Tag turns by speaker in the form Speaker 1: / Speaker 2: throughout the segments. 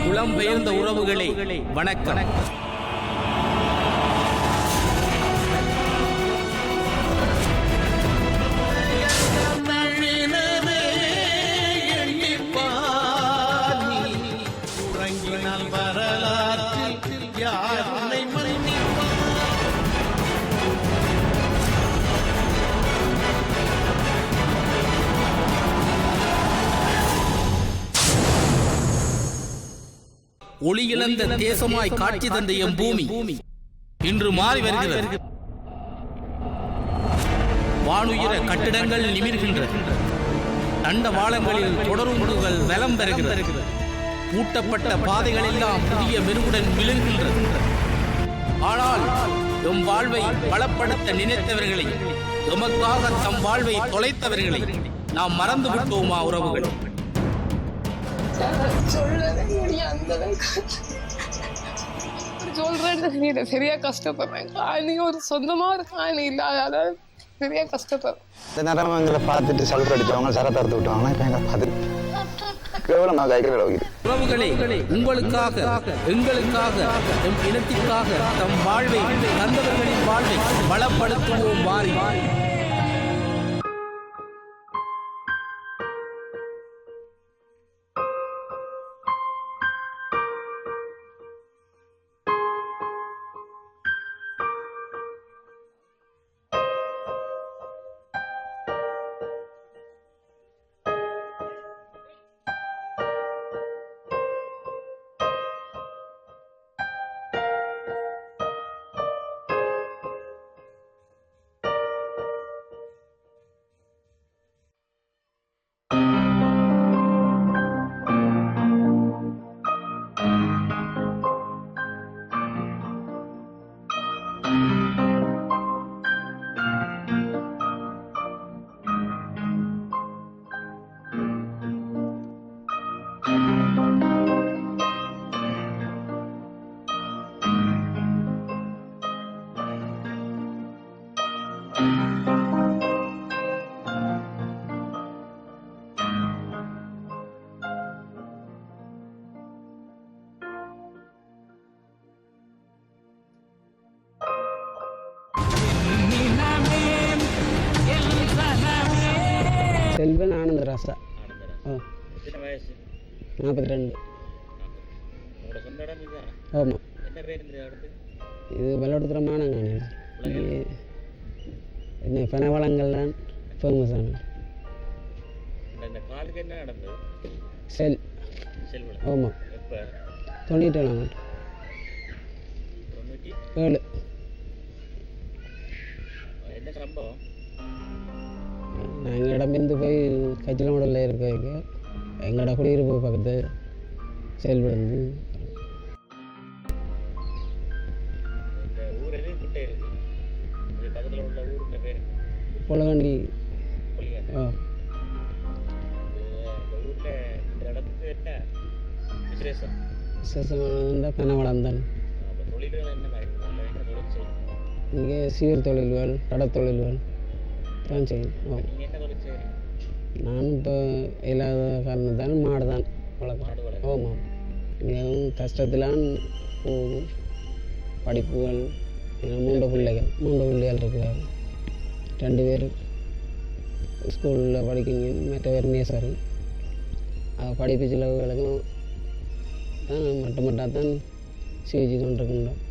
Speaker 1: புலம்பெயர்ந்த உறவுகளே வணக்கம். ஒளியிழந்த தேசமாய் காட்சி தந்த எம் பூமி இன்று மாறி வருகிறது. வானுயர கட்டிடங்கள் நிமிர்கின்றன. தண்டவாளங்களில் தொடருந்துகள் வலம் பெறுகிறது. பூட்டப்பட்ட பாதைகள் எல்லாம் புதிய மெருகுடன் விழுகின்றது. ஆனால் எம் வாழ்வை பலப்படுத்த நினைத்தவர்களை, எமக்காக தம் வாழ்வை தொலைத்தவர்களை நாம் மறந்து விட்டோமா உறவுகள்?
Speaker 2: சொல்றேன் சரியா கஷ்டப்படுறேன். காணி ஒரு சொந்தமா ஒரு காணி இல்லாத சரியா கஷ்டப்படுறேன்.
Speaker 3: இந்த நேரம் எங்களை பார்த்துட்டு சலுப்பு அடிச்சவங்க சர தடுத்து விட்டுவாங்க. இப்ப எங்களை பார்த்துட்டு கேவலமாக கைகள்
Speaker 1: உறவுகளே, உங்களுக்காக, எங்களுக்காக, எம் இனத்திற்காக தம் வாழ்வை தந்தவர்களின் வாழ்வை பலப்படுத்துவோம் வாரி.
Speaker 4: செல்வன் ஆனந்தராசா. 42. ஆமாம். இது பல்லோட்டத்துறமான என்ன பனவளங்கள்லாம் ஃபேமஸான செல். ஆமாம். 97 7. நாங்கள் இடமிருந்து போய் கச்சிலமடலில் இருக்க எங்களோட குடியிருப்பு பக்கத்து செயல்படுந்து பொலகண்டி. விசேஷமான பனவளம் தான். இங்கே சீர் தொழில்கள், கடத்தொழில்கள் தான் செய்யணும். நானும் இப்போ இல்லாத காரணத்தால் மாடு தான் வளர்க்குறேன். ஆமாம். மிகவும் கஷ்டத்திலான் போகும். படிப்புகள் 3 பிள்ளைகள் இருக்கிறாங்க. 2 பேர் ஸ்கூலில் படிக்கிங்க, மற்ற பேர் நேசரு. படிப்பு செலவுகளுக்கும் தான் மட்டுமட்டாக தான் சிகிச்சை கொண்டிருக்கின்றோம்.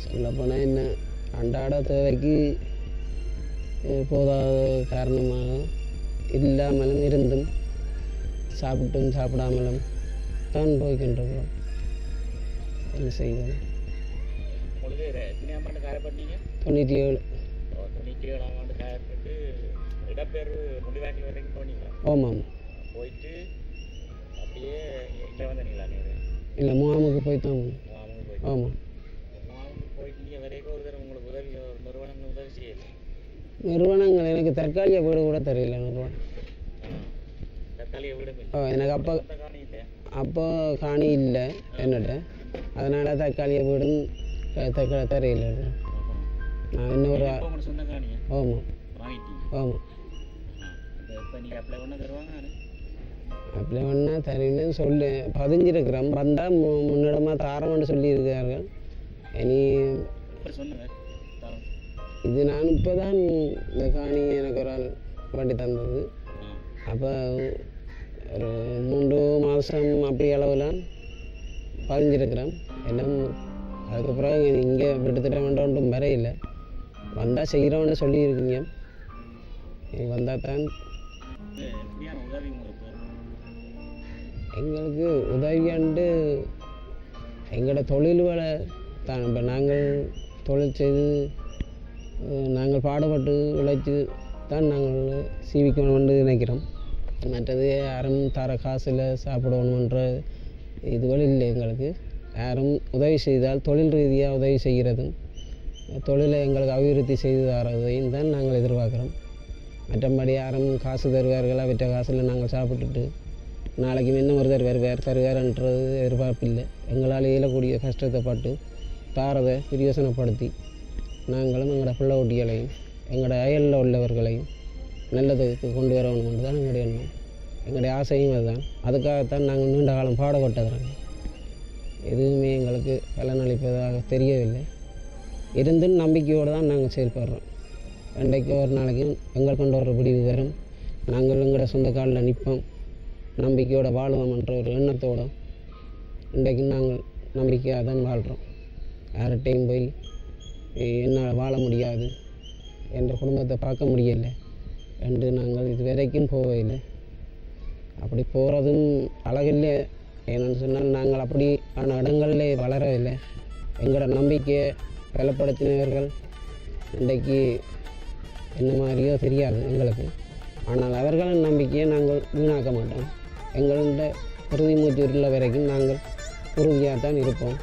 Speaker 4: சொல்லப்போனால் என்ன அன்றாட தேவைக்கு போதாத காரணமாக இல்லாமலும் இருந்தும் சாப்பிட்டும் சாப்பிடாமலும் தான் போய்கின்றோம். என்ன செய்வது? 97. ஆமாம். இல்லை, முகாமுக்கு போய் தான். ஆமாம். நிறுவனங்கள் எனக்கு தற்காலிக வீடு கூட தெரியல. நிறுவனம் எனக்கு அப்போ காணி இல்லை என்னட்ட, அதனால் தற்காலிக வீடும் தெரியல. நான் இன்னொரு ஆமாம் ஆமாம் அப்ளை பண்ணால் தரீங்கன்னு சொல்லு பதிஞ்சிருக்கிறோம். வந்தால் முன்னிடமாக தாரம்னு சொல்லியிருக்கார்கள். இனி இது நான் இப்போ தான் இந்த காணி எனக்கு ஒரு ஆள் வண்டி தந்தது. அப்போ ஒரு 3 மாதம் அப்படி அளவுலாம் பதிஞ்சிருக்கிறேன். எல்லாம் அதுக்கப்புறம் இங்கே விட்டுத்திட்ட வேண்டாம் வரையில்லை. வந்தால் செய்கிறோன்னு சொல்லியிருக்கீங்க. வந்தால் தான் எங்களுக்கு உதவியாண்டு எங்களோட தொழில்களை தான். இப்போ நாங்கள் தொழில் செய்து நாங்கள் பாடுபட்டு உழைச்சி தான் நாங்கள் சீவிக்கணும்னு நினைக்கிறோம். மற்றது யாரும் தர காசில் சாப்பிடணுன்ற இதுகள் இல்லை எங்களுக்கு. யாரும் உதவி செய்தால் தொழில் ரீதியாக உதவி செய்கிறதும் தொழிலை எங்களுக்கு அபிவிருத்தி செய்து தரதையும் தான் நாங்கள் எதிர்பார்க்குறோம். மற்றபடி யாரும் காசு தருவார்கள், அவற்ற காசில் நாங்கள் சாப்பிட்டுட்டு நாளைக்கு இன்னும் ஒருத்தர் தருவார்ன்றது எதிர்பார்ப்பில்லை. எங்களால் இயலக்கூடிய கஷ்டத்தை பட்டு தாரதை பிரயோசனப்படுத்தி நாங்களும் எங்களோட பிள்ளை குட்டிகளையும் எங்களோட அயலில் உள்ளவர்களையும் நல்லதுக்கு கொண்டு வரணும்னு தான் எங்களுடைய எண்ணம். எங்களுடைய ஆசையும் அதுதான். அதுக்காகத்தான் நாங்கள் நீண்ட காலம் பாடுபட்டுக்கிறோங்க. எதுவுமே எங்களுக்கு பலனளிப்பதாக தெரியவில்லை. இருந்தும் நம்பிக்கையோடு தான் நாங்கள் செயல்படுறோம். இன்றைக்கு ஒரு நாளைக்கு எங்கள் கொண்டு வர முடிவு வரும். நாங்கள் எங்களோட சொந்த காலில் நிற்போம், நம்பிக்கையோடு வாழுவோம்ன்ற ஒரு எண்ணத்தோடு இன்றைக்கு நாங்கள் நம்பிக்கையாக தான் வாழ்கிறோம். யார்கிட்டையும் போய் என்னால் வாழ முடியாது, என்ற குடும்பத்தை பார்க்க முடியலை என்று நாங்கள் இது வரைக்கும் போகவில்லை. அப்படி போகிறதும் அழகில்லை. ஏன்னு சொன்னால் நாங்கள் அப்படி ஆன இடங்களிலே வளரவில்லை. எங்களோட நம்பிக்கையை பலப்படுத்தினவர்கள் இன்றைக்கு என்ன மாதிரியோ தெரியாது எங்களுக்கு. ஆனால் அவர்களின் நம்பிக்கையை நாங்கள் வீணாக்க மாட்டோம். எங்களோட உறுதி மூச்சு உள்ள வரைக்கும் நாங்கள் உறுதியாக தான் இருப்போம்.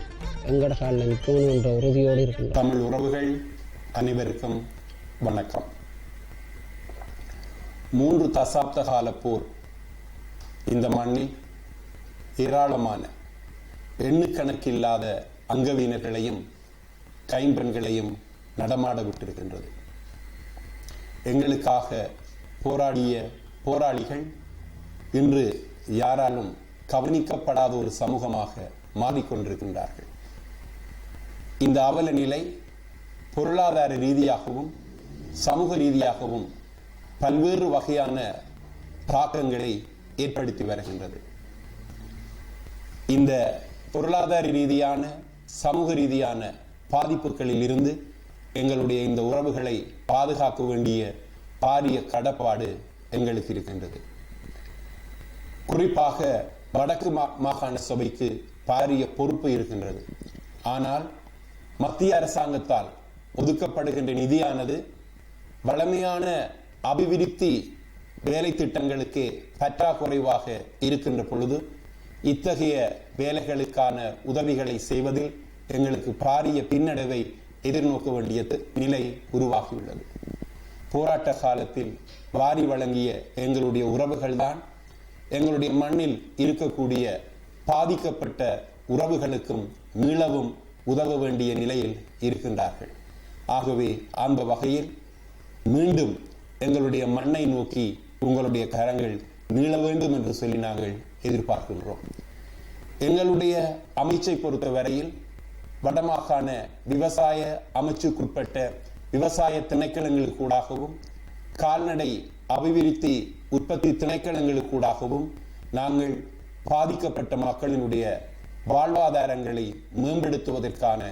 Speaker 4: எங்களோட காலில் நிற்கணும் என்ற உறுதியோடு இருக்கின்றோம்.
Speaker 5: தமிழ் உறவுகள் அனைவருக்கும் வணக்கம். 3 தசாப்த கால போர் இந்த மண்ணில் ஏராளமான எண்ணுக்கணக்கில்லாத அங்கவீனர்களையும் கைம்பெண்களையும் நடமாட விட்டிருக்கின்றது. எங்களுக்காக போராடிய போராளிகள் இன்று யாராலும் கவனிக்கப்படாத ஒரு சமூகமாக மாறிக்கொண்டிருக்கின்றார்கள். இந்த அவல நிலை பொருளாதார ரீதியாகவும் சமூக ரீதியாகவும் பல்வேறு வகையான தாக்கங்களை ஏற்படுத்தி வருகின்றது. இந்த பொருளாதார ரீதியான சமூக ரீதியான பாதிப்புகளில் இருந்து எங்களுடைய இந்த உறவுகளை பாதுகாக்க வேண்டிய பாரிய கடப்பாடு எங்களுக்கு இருக்கின்றது. குறிப்பாக வடக்கு மாகாண சபைக்கு பாரிய பொறுப்பு இருக்கின்றது. ஆனால் மத்திய அரசாங்கத்தால் ஒதுக்கப்படுகின்ற நிதியானது வளமையான அபிவிருத்தி வேலை திட்டங்களுக்கு பற்றாக்குறைவாக இருக்கின்ற பொழுது இத்தகைய வேலைகளுக்கான உதவிகளை செய்வதில் எங்களுக்கு பாரிய பின்னடைவை எதிர்நோக்க வேண்டிய நிலை உருவாகியுள்ளது. போராட்ட காலத்தில் வாரி வழங்கிய எங்களுடைய உறவுகள்தான் எங்களுடைய மண்ணில் இருக்கக்கூடிய பாதிக்கப்பட்ட உறவுகளுக்கும் மீளவும் உதவ வேண்டிய நிலையில் இருக்கின்றார்கள். ஆகவே அந்த வகையில் மீண்டும் எங்களுடைய மண்ணை நோக்கி உங்களுடைய கரங்கள் நீள வேண்டும் என்று சொல்லி நாங்கள் எதிர்பார்க்கின்றோம். எங்களுடைய அமைச்சை பொறுத்த வரையில் வடமாகாண விவசாய அமைச்சுக்குட்பட்ட விவசாய திணைக்களங்களுக்கூடாகவும் கால்நடை அபிவிருத்தி உற்பத்தி திணைக்களங்களுக்கூடாகவும் நாங்கள் பாதிக்கப்பட்ட மக்களினுடைய வாழ்வாதாரங்களை மேம்படுத்துவதற்கான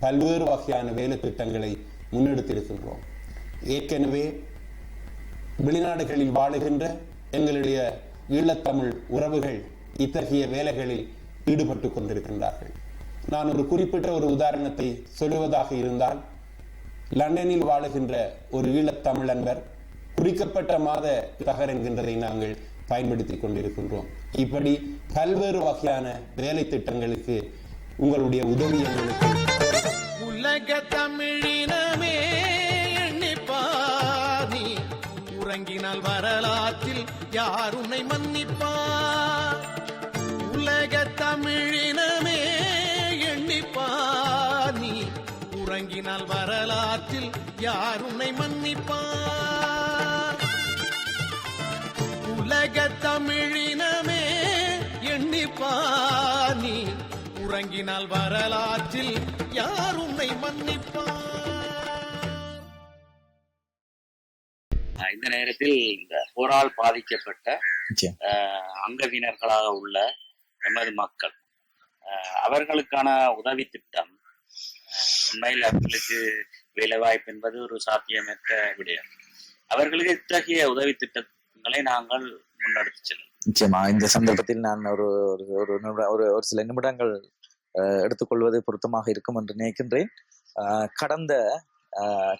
Speaker 5: பல்வேறு வகையான வேலை திட்டங்களை முன்னெடுத்திருக்கின்றோம். ஏற்கனவே வெளிநாடுகளில் வாழுகின்ற எங்களுடைய ஈழத்தமிழ் உறவுகள் இத்தகைய வேலைகளில் ஈடுபட்டு கொண்டிருக்கின்றார்கள். நான் ஒரு குறிப்பிட்ட ஒரு உதாரணத்தை சொல்லுவதாக இருந்தால், லண்டனில் வாழுகின்ற ஒரு ஈழத்தமிழ் அன்பர் குறிக்கப்பட்ட மாத தகர் என்கின்றதை நாங்கள் பயன்படுத்தி கொண்டிருக்கின்றோம். இப்படி பல்வேறு வகையான வேலை திட்டங்களுக்கு உங்களுடைய உதவி எங்களுக்கு. உலக தமிழ்
Speaker 6: யார் உன்னை மன்னிப்பார்? உலக தமிழினமே எண்ணிப்பார், நீ உறங்கினால் வரலாற்றில் யார் உன்னை மன்னிப்பார்? உலக தமிழினமே எண்ணிப்பார், நீ உறங்கினால் வரலாற்றில் யார் உன்னை மன்னிப்பார்?
Speaker 7: இந்த நேரத்தில் இந்த போரால் பாதிக்கப்பட்ட அங்கவினர்களாக உள்ள எமது மக்கள், அவர்களுக்கான உதவி திட்டம் உண்மையில் அவர்களுக்கு வேலைவாய்ப்பு என்பது ஒரு சாத்தியமற்ற விடயம். அவர்களுக்கு இத்தகைய உதவி திட்டங்களை நாங்கள் முன்னெடுத்து செல்லும்.
Speaker 8: நிச்சயமா இந்த சந்தர்ப்பத்தில் நான் ஒரு சில நிமிடங்கள் எடுத்துக்கொள்வது பொருத்தமாக இருக்கும் என்று நினைக்கின்றேன்.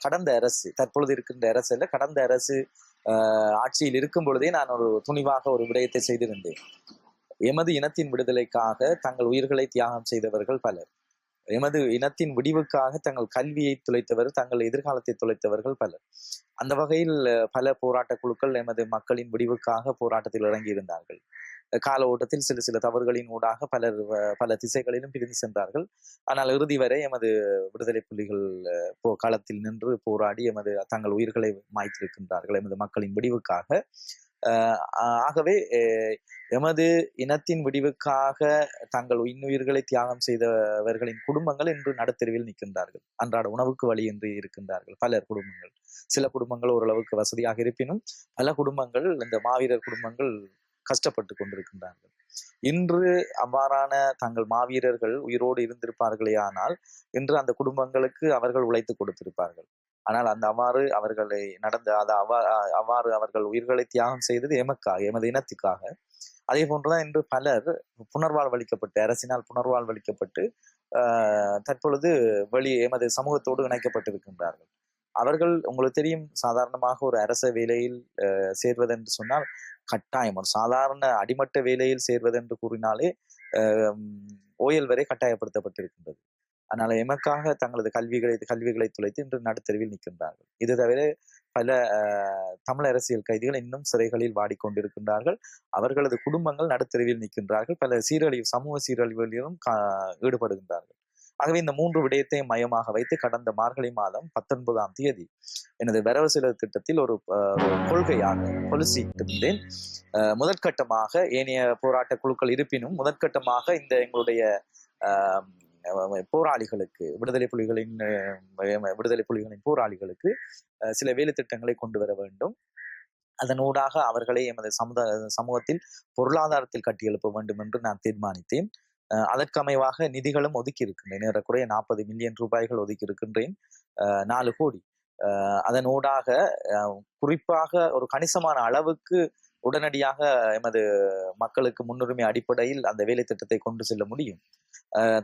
Speaker 8: கடந்த அரசு, தற்பொழுது இருக்கின்ற அரசு அல்ல, கடந்த அரசு ஆட்சியில் இருக்கும் பொழுதே நான் ஒரு துணிவாக ஒரு விடயத்தை செய்திருந்தேன். எமது இனத்தின் விடுதலைக்காக தங்கள் உயிர்களை தியாகம் செய்தவர்கள் பலர், எமது இனத்தின் விடிவுக்காக தங்கள் கல்வியை துளைத்தவர், தங்கள் எதிர்காலத்தை துளைத்தவர்கள் பலர். அந்த வகையில் பல போராட்ட குழுக்கள் எமது மக்களின் விடிவுக்காக போராட்டத்தில் இறங்கி இருந்தார்கள். கால ஓட்டத்தில் சில தவறுகளின் ஊடாக பல திசைகளிலும் பிரிந்து சென்றார்கள். ஆனால் இறுதி வரை எமது விடுதலை புலிகள் களத்தில் நின்று போராடி தங்கள் உயிர்களை மாய்த்திருக்கின்றார்கள் எமது மக்களின் விடிவுக்காக. ஆகவே எமது இனத்தின் விடிவுக்காக தங்கள் இன்னுயிர்களை தியாகம் செய்தவர்களின் குடும்பங்கள் இன்று நடுத்தெருவில் நிற்கின்றார்கள். அன்றாட உணவுக்கு வழியின்றி இருக்கின்றார்கள் பலர் குடும்பங்கள். சில குடும்பங்கள் ஓரளவுக்கு வசதியாக இருப்பினும் பல குடும்பங்கள், இந்த மாவீரர் குடும்பங்கள் கஷ்டப்பட்டு கொண்டிருக்கின்றார்கள். இன்று அவ்வாறான தங்கள் மாவீரர்கள் உயிரோடு இருந்திருப்பார்களே ஆனால் இன்று அந்த குடும்பங்களுக்கு அவர்கள் உழைத்து கொடுத்திருப்பார்கள். ஆனால் அவ்வாறு அவர்களை அவ்வாறு அவர்கள் உயிர்களை தியாகம் செய்தது எமது இனத்துக்காக. அதே போன்றுதான் இன்று பலர் புனர்வாழ்வளிக்கப்பட்டு, அரசினால் புனர்வாழ்வளிக்கப்பட்டு தற்பொழுது எமது சமூகத்தோடு இணைக்கப்பட்டிருக்கின்றார்கள். அவர்கள், உங்களுக்கு தெரியும், சாதாரணமாக ஒரு அரச வேலையில் சேர்வதென்று சொன்னால் கட்டாயம், ஒரு சாதாரண அடிமட்ட வேலையில் சேர்வதென்று கூறினாலே ஓயல் வரை கட்டாயப்படுத்தப்பட்டிருக்கின்றது. அதனால எமக்காக தங்களது கல்விகளை துளைத்து இன்று நடுத்தெருவில் நிற்கின்றார்கள். இது தவிர பல தமிழ் அரசியல் கைதிகள் இன்னும் சிறைகளில் வாடிக்கொண்டிருக்கின்றார்கள். அவர்களது குடும்பங்கள் நடுத்தெருவில் நிற்கின்றார்கள். பல சமூக சீரழிவுகளிலும் ஈடுபடுகின்றார்கள். ஆகவே இந்த 3 விடயத்தையும் மையமாக வைத்து கடந்த மார்கழி மாதம் 19ஆம் தேதி எனது வரவு செலவு திட்டத்தில் ஒரு கொள்கையாக பாலிசி இருந்தேன். முதற்கட்டமாக ஏனைய போராட்ட குழுக்கள் இருப்பினும் முதற்கட்டமாக இந்த எங்களுடைய போராளிகளுக்கு, விடுதலை புலிகளின் போராளிகளுக்கு சில வேலை திட்டங்களை கொண்டு வர வேண்டும். அதனூடாக அவர்களை எமது சமூகத்தில் பொருளாதாரத்தில் கட்டியெழுப்ப வேண்டும் என்று நான் தீர்மானித்தேன். அதற்கமைவாக நிதிகளும் ஒதுக்கி இருக்கின்றேன். ஏறக்குறைய 40 மில்லியன் ரூபாய்கள் ஒதுக்கி இருக்கின்றேன், 4 கோடி. அதனூடாக குறிப்பாக ஒரு கணிசமான அளவுக்கு உடனடியாக எமது மக்களுக்கு முன்னுரிமை அடிப்படையில் அந்த வேலை திட்டத்தை கொண்டு செல்ல முடியும்.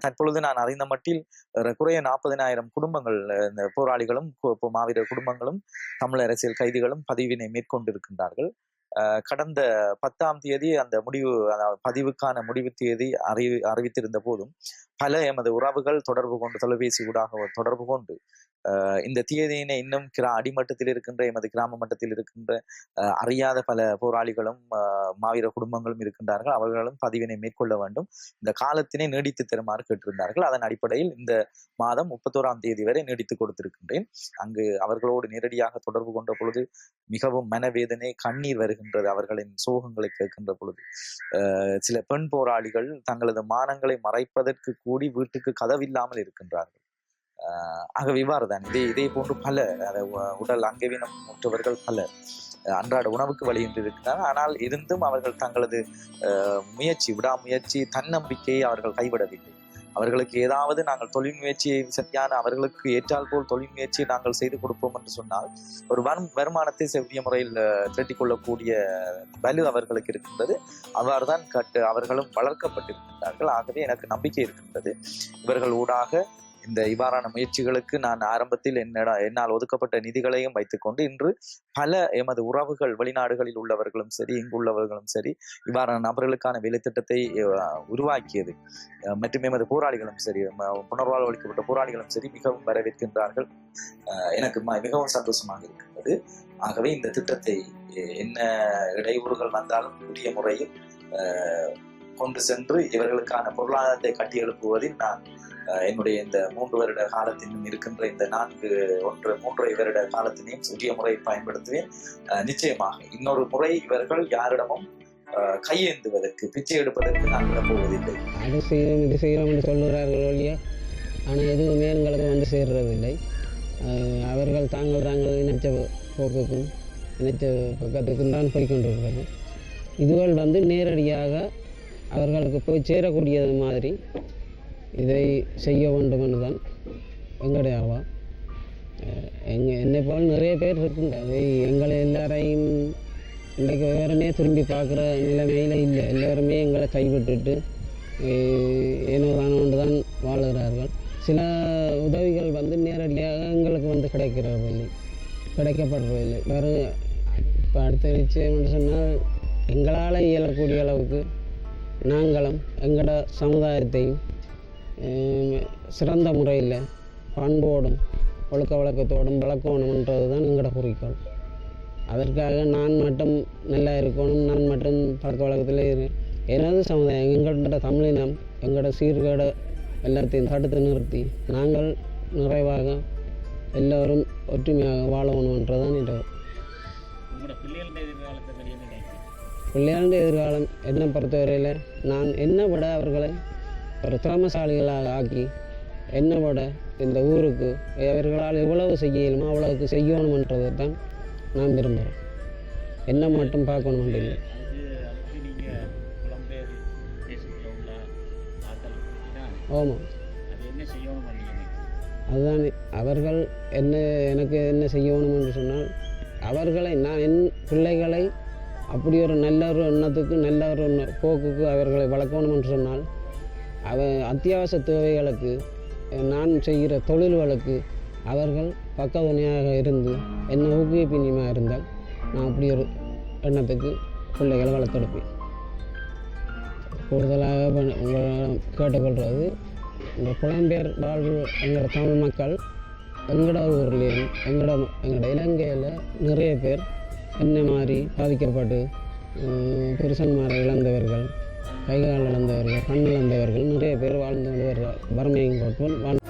Speaker 8: தற்பொழுது நான் அறிந்த மட்டில் குறைய 40,000 குடும்பங்கள், இந்த போராளிகளும் மாவீரர் குடும்பங்களும் தமிழ் அரசியல் கைதிகளும் பதிவினை மேற்கொண்டிருக்கின்றார்கள். கடந்த 10ஆம் தேதி அந்த பதிவுக்கான முடிவு தேதி அறிவித்திருந்த போதும் பல எமது உறவுகள் தொலைபேசி ஊடாக தொடர்பு கொண்டு இந்த தேதியினை இன்னும் அடிமட்டத்தில் இருக்கின்ற எமது கிராம மட்டத்தில் இருக்கின்ற அறியாத பல போராளிகளும் மாவீர குடும்பங்களும் இருக்கின்றார்கள். அவர்களும் பதிவினை மேற்கொள்ள வேண்டும், இந்த காலத்தினை நீடித்து தருமாறு கேட்டிருந்தார்கள். அதன் அடிப்படையில் இந்த மாதம் 31ஆம் தேதி வரை நீடித்து கொடுத்திருக்கின்றேன். அங்கு அவர்களோடு நேரடியாக தொடர்பு கொண்ட பொழுது மிகவும் மனவேதனை, கண்ணீர் வருகின்றது. அவர்களின் சோகங்களை கேட்கின்ற பொழுது சில பெண் போராளிகள் தங்களது மானங்களை மறைப்பதற்கு கூடி வீட்டுக்கு கதவில்லாமல் இருக்கின்றார்கள். ஆகவே இவ்வாறுதான் இதே போன்று பல உடல் அங்கவீனம் முற்றவர்கள் பலர் அன்றாட உணவுக்கு வழியின்றி இருக்கிறார்கள். ஆனால் இருந்தும் அவர்கள் தங்களது விடாமுயற்சி, தன்னம்பிக்கையை அவர்கள் கைவிடவில்லை. அவர்களுக்கு ஏதாவது நாங்கள் தொழில் முயற்சியை அவர்களுக்கு ஏற்றால் போல் தொழில் முயற்சியை நாங்கள் செய்து கொடுப்போம் என்று சொன்னால் ஒரு வருமானத்தை செவ்விய முறையில் திரட்டிக் கொள்ளக்கூடிய வலு அவர்களுக்கு இருக்கின்றது. அவ்வாறுதான் அவர்களும் வளர்க்கப்பட்டிருக்கின்றார்கள். ஆகவே எனக்கு நம்பிக்கை இருக்கின்றது, இவர்கள் ஊடாக இந்த இவ்வாறான முயற்சிகளுக்கு நான் ஆரம்பத்தில் என்னால் ஒதுக்கப்பட்ட நிதிகளையும் வைத்துக்கொண்டு இன்று பல எமது உறவுகள் வெளிநாடுகளில் உள்ளவர்களும் சரி இங்குள்ளவர்களும் சரி இவ்வாறான நபர்களுக்கான வேலை திட்டத்தை உருவாக்கியது மற்றும் எமது போராளிகளும் சரி புனர்வாழ்வு அளிக்கப்பட்ட போராளிகளும் சரி மிகவும் வரவேற்கின்றார்கள். எனக்கு மிகவும் சந்தோஷமாக இருக்கின்றது. ஆகவே இந்த திட்டத்தை என்ன இடையூறுகள் வந்தாலும் புதிய முறையில் கொண்டு சென்று இவர்களுக்கான பொருளாதாரத்தை கட்டியெழுப்புவதில் நான் என்னுடைய இந்த 3 வருட காலத்தினும் இருக்கின்ற இந்த 3.5 வருட காலத்தினையும் உரிய முறையில் பயன்படுத்துவேன். நிச்சயமாக இன்னொரு முறை இவர்கள் யாரிடமும் கையேந்துவதற்கு பிச்சை எடுப்பதற்கு நான் விடப்போவதில்லை.
Speaker 4: அது செய்யணும் இது செய்யணும் என்று சொல்லுகிறார்கள் ஒழிய ஆனால் எதுவுமே எங்களுக்கு வந்து சேர்றதில்லை. அவர்கள் தாங்கள் நினைச்ச போக்குக்கும் நினைச்ச பக்கத்துக்கும் தான் போய்கொண்டிருக்கிறது. இதுகள் வந்து நேரடியாக அவர்களுக்கு போய் சேரக்கூடியது மாதிரி இதை செய்ய வேண்டும் என்று தான் எங்களுடைய ஆவா. என்னை போல் நிறைய பேர் இருக்கின்றது. எங்களை எல்லாரையும் இன்றைக்கு வேறமே திரும்பி பார்க்குற நிலைமையில் இல்லை. எல்லோருமே எங்களை கைவிட்டுட்டு ஏனோ தானோன்று தான் வாழுகிறார்கள். சில உதவிகள் வந்து நேரடியாக எங்களுக்கு வந்து கிடைக்கப்படுறதில்லை. வேறு இப்போ அடுத்த நிச்சயம் என்று சொன்னால் எங்களால் இயலக்கூடிய அளவுக்கு நாங்களும் எங்களோட சமுதாயத்தையும் சிறந்த முறையில் பண்போடும் ஒழுக்க வழக்கத்தோடும் வளர்க்கணுன்றது தான் எங்களோட குறிக்கோள். அதற்காக நான் மட்டும் நல்லா இருக்கணும், நான் மட்டும் பழக்க வழக்கத்தில் எனது சமுதாயம் எங்களோட தமிழினம் எங்களோட சீர்கேட எல்லாத்தையும் தடுத்து நிறுத்தி நாங்கள் நிறைவாக எல்லோரும் ஒற்றுமையாக வாழணுன்றதான் இந்த பிள்ளைகளுடைய எதிர்காலம் என்னை பொறுத்தவரையில் நான் என்னை விட அவர்களை ஒரு திறமசாலிகளாக ஆக்கி என்னை விட இந்த ஊருக்கு அவர்களால் எவ்வளவு செய்யணுமோ அவ்வளவுக்கு செய்யணுமன்றதை தான் நான் விரும்புகிறேன். என்ன மட்டும் பார்க்கணும் இல்லை. ஆமாம், அதுதான் அவர்கள் எனக்கு என்ன செய்யணும் என்று சொன்னால் அவர்களை நான் என் பிள்ளைகளை அப்படி ஒரு நல்ல ஒரு எண்ணத்துக்கு நல்ல ஒரு போக்குக்கு அவர்களை வளர்க்கணும் என்று சொன்னால் அத்தியாவசிய தேவைகளுக்கு நான் செய்கிற தொழில்களுக்கு அவர்கள் பக்கத்துணையாக இருந்து என்ன ஊக்குவிப்பினியமாக இருந்தால் நான் அப்படி ஒரு எண்ணத்துக்கு பிள்ளைகளை வளர்த்தெடுப்பேன். கூடுதலாக கேட்டுக்கொள்வது இந்த புலம்பெயர் வாழ்வு எங்களோட தமிழ் மக்கள் எங்களோட ஊர்லேயும் எங்களோட இலங்கையில் நிறைய பேர் என்ன மாதிரி பாதிக்கப்பட்டு புருஷன்மாரை இழந்தவர்கள், கைகால் இழந்தவர்கள், கண் இழந்தவர்கள் நிறைய பேர் வாழ்ந்து வறுமையும் போட்டு